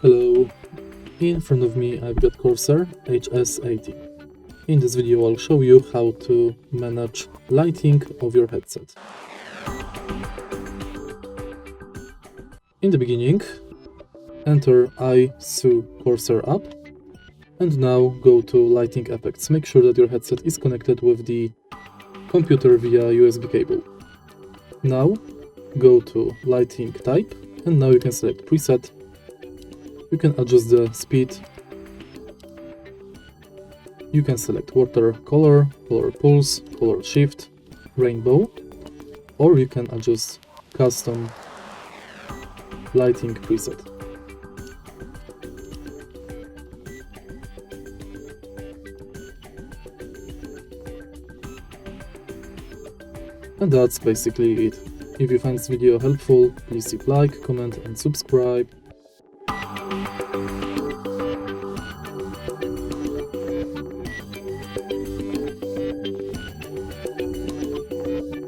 Hello, in front of me I've got Corsair HS80. In this video I'll show you how to manage lighting of your headset. In the beginning, enter iCUE Corsair app and now go to lighting effects. Make sure that your headset is connected with the computer via USB cable. Now go to lighting type and now you can select preset. You can adjust the speed. You can select watercolor, color pulse, color shift, rainbow, or you can adjust custom lighting preset. And that's basically it. If you find this video helpful, please leave like, comment and subscribe.